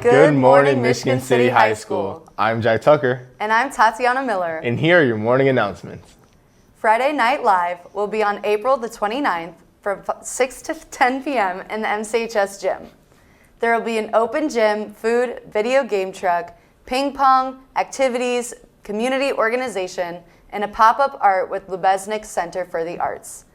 Good morning, Michigan City High School. I'm Jack Tucker. And I'm Tatiana Miller. And here are your morning announcements. Friday Night Live will be on April the 29th from 6 to 10 p.m. in the MCHS gym. There will be an open gym, food, video game truck, ping pong, activities, community organization, and a pop-up art with Lubeznik Center for the Arts.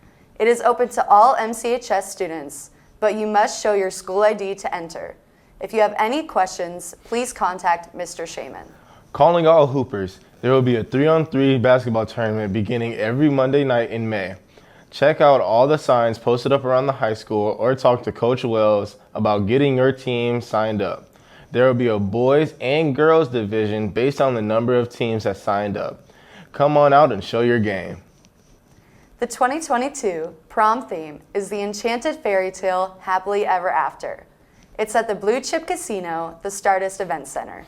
It is open to all MCHS students, but you must show your school ID to enter. If you have any questions, please contact Mr. Shaman. Calling all hoopers, there will be a 3-on-3 basketball tournament beginning every Monday night in May. Check out all the signs posted up around the high school or talk to Coach Wells about getting your team signed up. There will be a boys and girls division based on the number of teams that signed up. Come on out and show your game. The 2022 prom theme is the enchanted fairy tale Happily Ever After. It's at the Blue Chip Casino, the Stardust Event Center.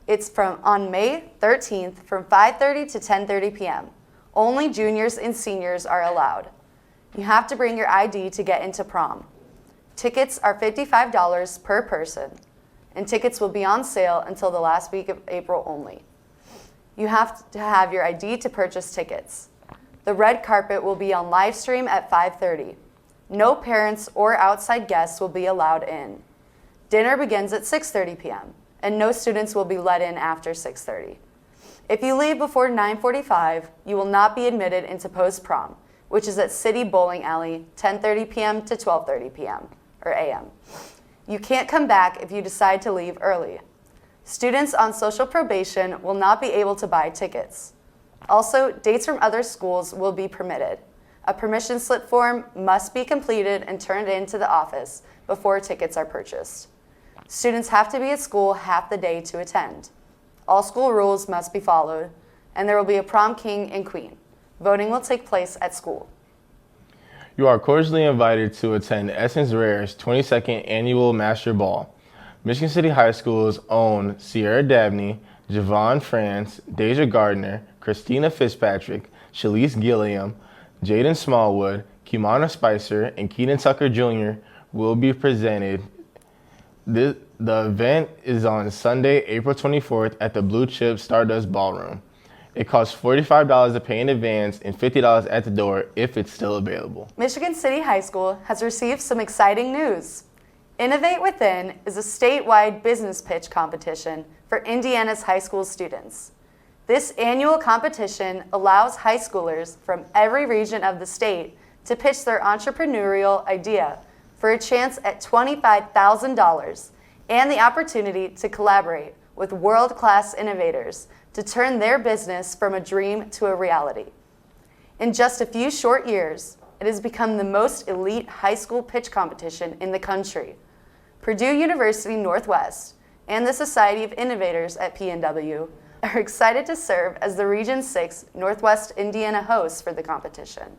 It's on May 13th from 5:30 to 10:30 p.m. Only juniors and seniors are allowed. You have to bring your ID to get into prom. Tickets are $55 per person, and tickets will be on sale until the last week of April only. You have to have your ID to purchase tickets. The red carpet will be on live stream at 5:30. No parents or outside guests will be allowed in. Dinner begins at 6:30 p.m., and no students will be let in after 6:30. If you leave before 9:45, you will not be admitted into post-prom, which is at City Bowling Alley, 10:30 p.m. to 12:30 p.m. or a.m. You can't come back if you decide to leave early. Students on social probation will not be able to buy tickets. Also, dates from other schools will be permitted. A permission slip form must be completed and turned in to the office before tickets are purchased. Students have to be at school half the day to attend. All school rules must be followed, and there will be a prom king and queen. Voting will take place at school. You are cordially invited to attend Essence Rare's 22nd Annual Master Ball. Michigan City High School's own Sierra Dabney, Javon France, Deja Gardner, Christina Fitzpatrick, Shalise Gilliam, Jaden Smallwood, Kimana Spicer, and Keaton Tucker Jr. will be presented. The event is on Sunday, April 24th at the Blue Chip Stardust Ballroom. It costs $45 to pay in advance and $50 at the door if it's still available. Michigan City High School has received some exciting news. Innovate Within is a statewide business pitch competition for Indiana's high school students. This annual competition allows high schoolers from every region of the state to pitch their entrepreneurial idea for a chance at $25,000 and the opportunity to collaborate with world-class innovators to turn their business from a dream to a reality. In just a few short years, it has become the most elite high school pitch competition in the country. Purdue University Northwest and the Society of Innovators at PNW are excited to serve as the Region 6 Northwest Indiana hosts for the competition.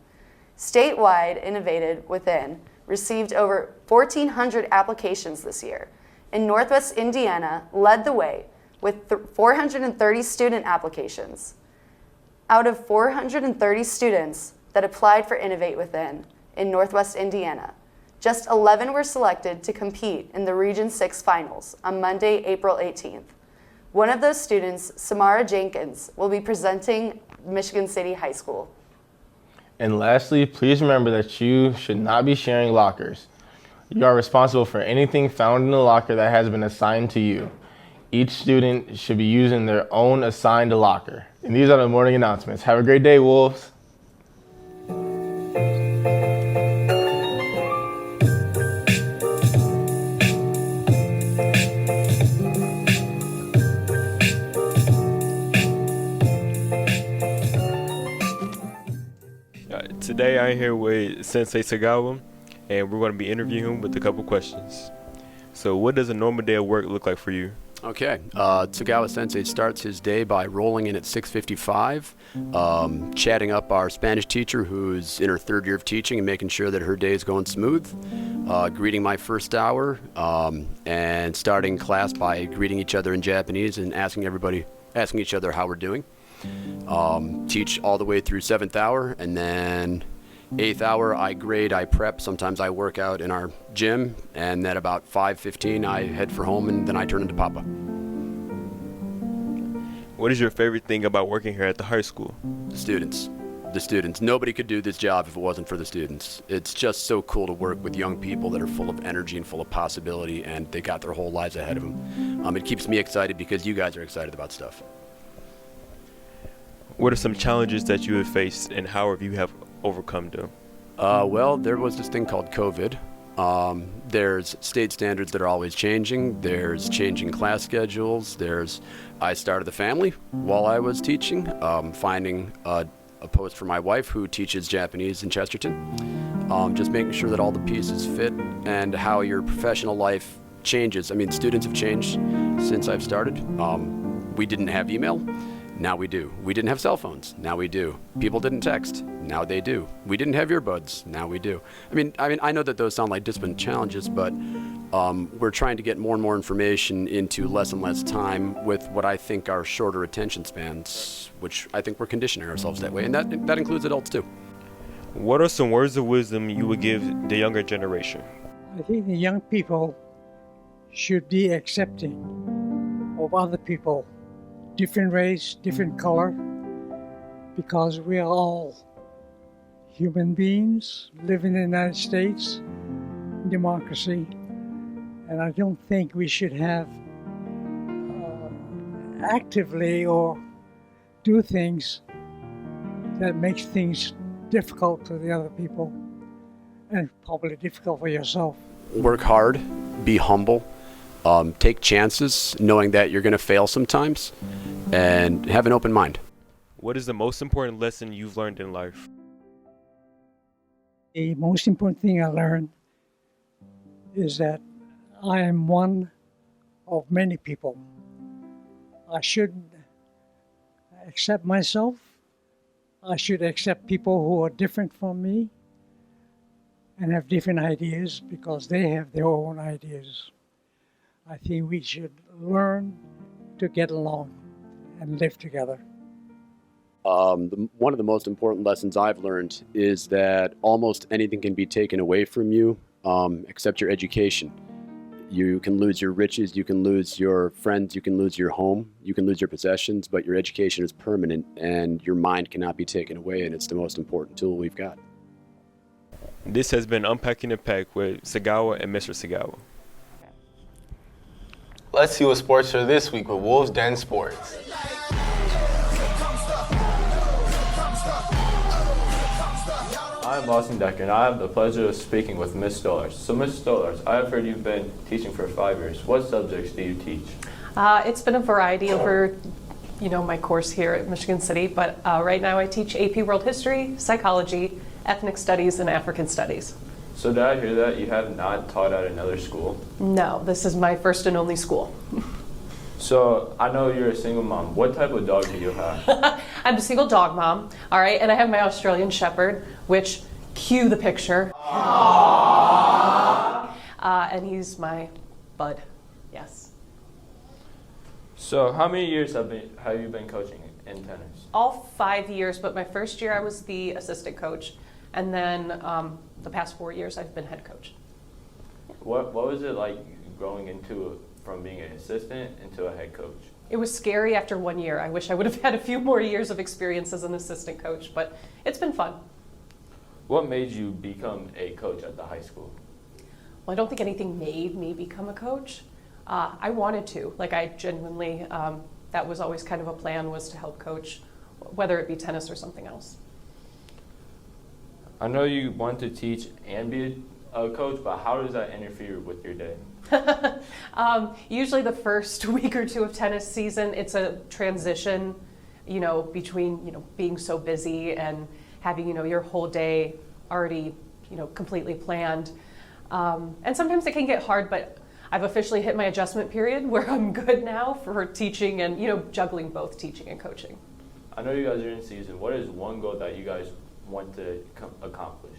Statewide Innovated Within received over 1,400 applications this year, and Northwest Indiana led the way with 430 student applications. Out of 430 students that applied for Innovate Within in Northwest Indiana, just 11 were selected to compete in the Region 6 finals on Monday, April 18th. One of those students, Samara Jenkins, will be presenting Michigan City High School. And lastly, please remember that you should not be sharing lockers. You are responsible for anything found in the locker that has been assigned to you. Each student should be using their own assigned locker. And these are the morning announcements. Have a great day, Wolves. Today I'm here with Sensei Tagawa, and we're going to be interviewing him with a couple questions. So what does a normal day of work look like for you? Okay, Tagawa Sensei starts his day by rolling in at 6:55, chatting up our Spanish teacher who's in her third year of teaching and making sure that her day is going smooth, greeting my first hour, and starting class by greeting each other in Japanese and asking each other how we're doing. Teach all the way through 7th hour, and then 8th hour, I grade, I prep. Sometimes I work out in our gym, and at about 5:15, I head for home, and then I turn into Papa. What is your favorite thing about working here at the high school? The students. The students. Nobody could do this job if it wasn't for the students. It's just so cool to work with young people that are full of energy and full of possibility, and they got their whole lives ahead of them. It keeps me excited because you guys are excited about stuff. What are some challenges that you have faced, and how have you overcome them? Well, there was this thing called COVID. There's state standards that are always changing. There's changing class schedules. I started the family while I was teaching, finding a post for my wife who teaches Japanese in Chesterton. Just making sure that all the pieces fit and how your professional life changes. I mean, students have changed since I've started. We didn't have email. Now we do. We didn't have cell phones. Now we do. People didn't text. Now they do. We didn't have earbuds. Now we do. I know that those sound like discipline challenges, but we're trying to get more and more information into less and less time with what I think are shorter attention spans, which I think we're conditioning ourselves that way, and that includes adults too. What are some words of wisdom you would give the younger generation? I think the young people should be accepting of other people, different race, different color, because we are all human beings living in the United States, democracy, and I don't think we should have actively or do things that makes things difficult to the other people and probably difficult for yourself. Work hard, be humble, take chances, knowing that you're going to fail sometimes, and have an open mind. What is the most important lesson you've learned in life? The most important thing I learned is that I am one of many people. I should accept myself. I should accept people who are different from me and have different ideas because they have their own ideas. I think we should learn to get along and live together. One of the most important lessons I've learned is that almost anything can be taken away from you except your education. You can lose your riches, you can lose your friends, you can lose your home, you can lose your possessions, but your education is permanent and your mind cannot be taken away, and it's the most important tool we've got. This has been Unpacking the Pack with Tagawa and Mr. Tagawa. Let's see what sports are this week with Wolves Den Sports. I'm Boston Decker, and I have the pleasure of speaking with Ms. Stollers. So, Ms. Stollers, I have heard you've been teaching for 5 years. What subjects do you teach? It's been a variety over, my course here at Michigan City, but right now I teach AP World History, Psychology, Ethnic Studies, and African Studies. So did I hear that you have not taught at another school? No, this is my first and only school. So I know you're a single mom. What type of dog do you have? I'm a single dog mom, all right, and I have my Australian Shepherd, which, cue the picture. And he's my bud, yes. So how many years have you been coaching in tennis? All 5 years, but my first year I was the assistant coach, and then the past 4 years I've been head coach. What was it like growing from being an assistant into a head coach? It was scary after 1 year. I wish I would have had a few more years of experience as an assistant coach, but it's been fun. What made you become a coach at the high school? Well, I don't think anything made me become a coach. I wanted to. I genuinely, that was always kind of a plan, was to help coach, whether it be tennis or something else. I know you want to teach and be a coach, but how does that interfere with your day? Usually the first week or two of tennis season, it's a transition, between, being so busy and having, your whole day already, completely planned. And sometimes it can get hard, but I've officially hit my adjustment period where I'm good now for teaching and, juggling both teaching and coaching. I know you guys are in season. What is one goal that you guys want to accomplish?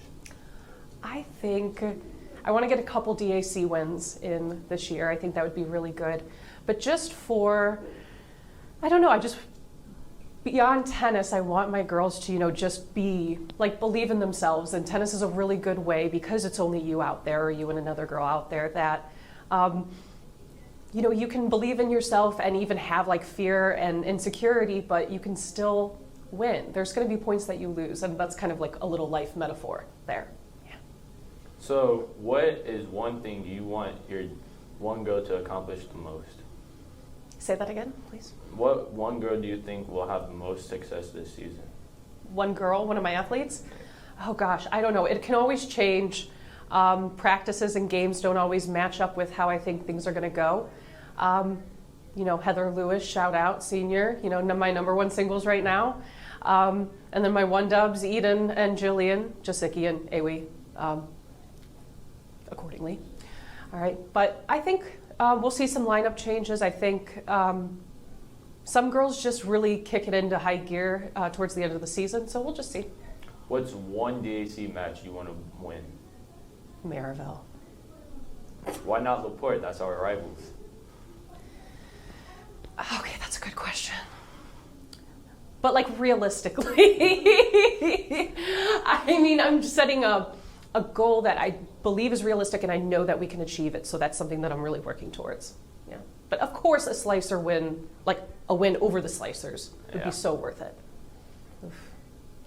I think I want to get a couple DAC wins in this year. I think that would be really good. But just for, I don't know, beyond tennis, I want my girls to, just be, believe in themselves. And tennis is a really good way, because it's only you out there, or you and another girl out there, that, you can believe in yourself and even have fear and insecurity, but you can still win. There's going to be points that you lose, and that's kind of like a little life metaphor there. Yeah. So what is one thing you want your one girl to accomplish the most? Say that again, please. What one girl do you think will have the most success this season? One girl, one of my athletes? Oh gosh, I don't know. It can always change. Practices and games don't always match up with how I think things are going to go. Heather Lewis, shout out, senior, my number one singles right now. And then my one dubs, Eden and Jillian, Jasicki and Awi, accordingly. All right, but I think we'll see some lineup changes. I think some girls just really kick it into high gear towards the end of the season, so we'll just see. What's one DAC match you want to win? Maryville. Why not LaPorte? That's our rivals. Okay, that's a good question. But realistically, I'm setting a goal that I believe is realistic, and I know that we can achieve it. So that's something that I'm really working towards. Yeah. But of course, a slicer win, a win over the slicers, would be so worth it. Oof.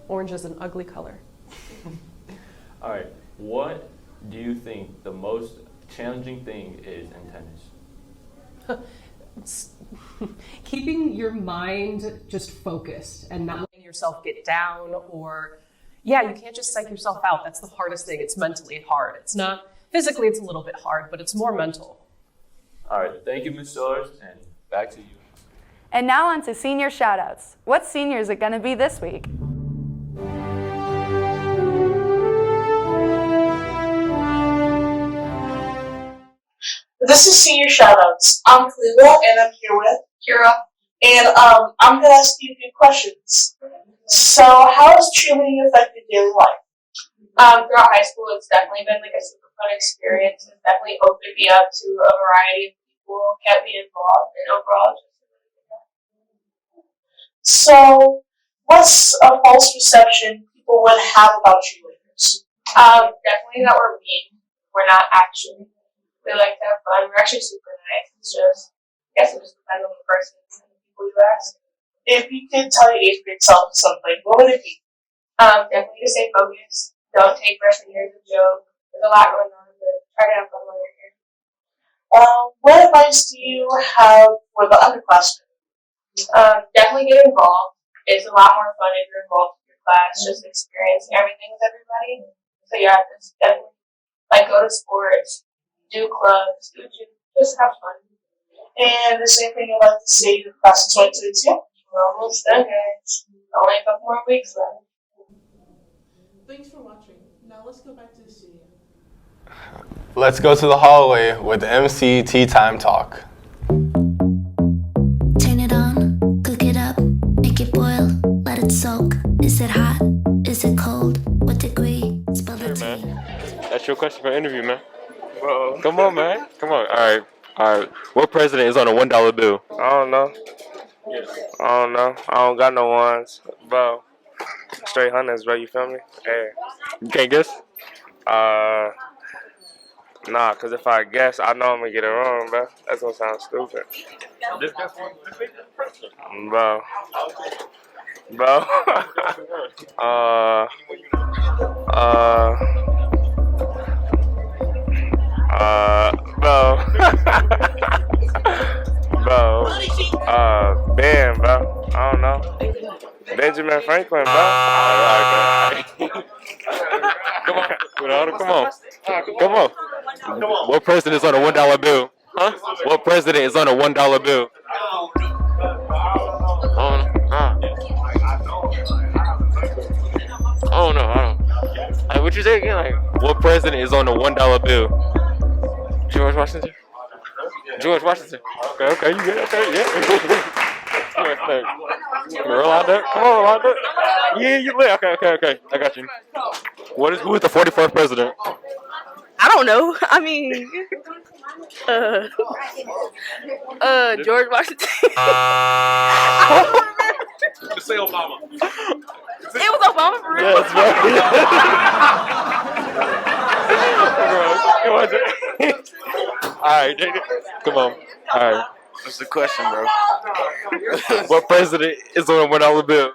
Orange is an ugly color. All right. What do you think the most challenging thing is in tennis? Keeping your mind just focused and not letting yourself get down, or you can't just psych yourself out. That's the hardest thing. It's mentally hard. It's not physically, it's a little bit hard, but it's more mental. All right, thank you, Ms. Sellers, and back to you. And now on to senior shoutouts. What senior is it going to be this week? This is Senior Shoutouts. I'm Cleva, and I'm here with Kira. And I'm going to ask you a few questions. So, how has cheerleading affected daily life? Throughout high school, it's definitely been a super fun experience. It's definitely opened me up to a variety of people, kept me involved, and overall, just So, what's a false perception people would have about cheerleaders? definitely that we're mean. We're not actually. We like to have fun. We're actually super nice. It's just, I guess it just depends on the person and the people you ask. If you could tell your 8th grade self something, what would it be? Definitely to stay focused. Don't take freshman year as a joke. There's a lot going on, but try to have fun while you're here. What advice do you have for the underclassmen? Definitely get involved. It's a lot more fun if you're involved in your class, just experiencing everything with everybody. So yeah, just definitely go to sports, do clubs, just have fun. And the same thing I'd like to say to the class of 2022. We're almost done, guys. Only a couple more weeks left. Thanks for watching. Now let's go back to the studio. Let's go to the hallway with MC Tea Time Talk. Turn it on, cook it up, make it boil, let it soak. Is it hot? Is it cold? What degree? Spill the tea. That's your question for interview, man. Bro. Come on, man. Come on. All right. What president is on a $1 bill? I don't know. I don't got no ones, bro. Straight hundreds, bro. You feel me? Hey. You can't guess? Nah, cause if I guess, I know I'm gonna get it wrong, bro. That's gonna sound stupid. This guess one. Bro. Ben, bro. I don't know. Benjamin Franklin, bro. Come on. Come on. What president is on a $1 bill? Huh? What president is on a $1 bill? Oh no, I don't. Like, what you say again? What president is on a $1 bill? George Washington. Okay, you good? Okay, yeah. Roll out there. Come on, roll out there. Yeah, you lit. Okay. I got you. Who is the 44th president? I don't know. George Washington. Say Obama. It was Obama for real. Yes, bro. Come on. All right, come on. All right. What's the question, bro? What president is on a $1 bill?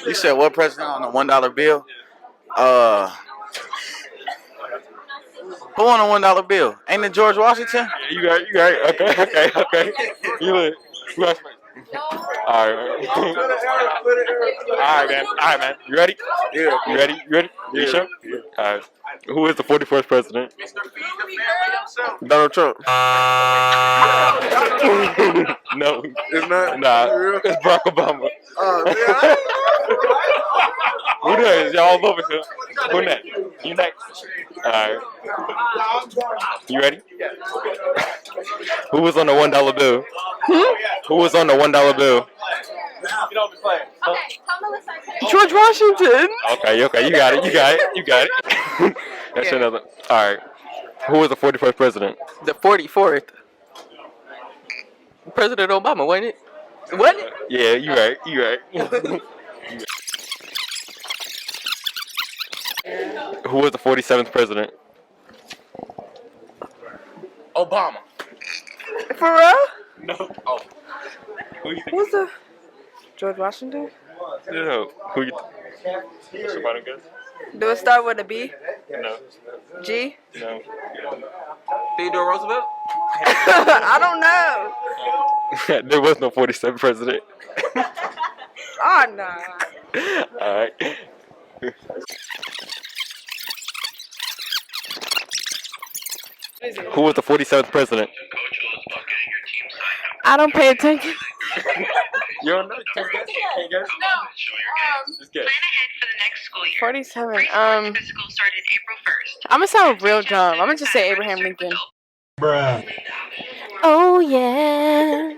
You said what president on a $1 bill? Who on a $1 bill? Ain't it George Washington? Yeah, you got it. Okay. You look. All right, man. You ready? Yeah. You ready? You sure? Yeah. All right. Who is the 41st president? Donald Trump. No. It's not? Nah. It's Barack Obama. Who knows? Y'all all over here. Who next? You next. All right. You ready? Who was on the $1 bill? Who was on the $1 bill? George Washington. Okay. You got it. That's another. All right. Who was the 41st president? The 44th. President Obama, wasn't it? Wasn't it? Yeah, you right. Who was the 47th president? Obama. For real? No. Oh. Who you think? Who's the George Washington? No. Who you? Somebody guess? Do it start with a B? No. G? No. Theodore Roosevelt? I don't know. There was no 47th president. Oh no. All right. Who was the 47th president? I don't pay attention. You don't know? Can't guess? No. Just guess. 47. I'm gonna sound real dumb. I'm gonna just say Abraham Lincoln. Bruh. Oh yeah.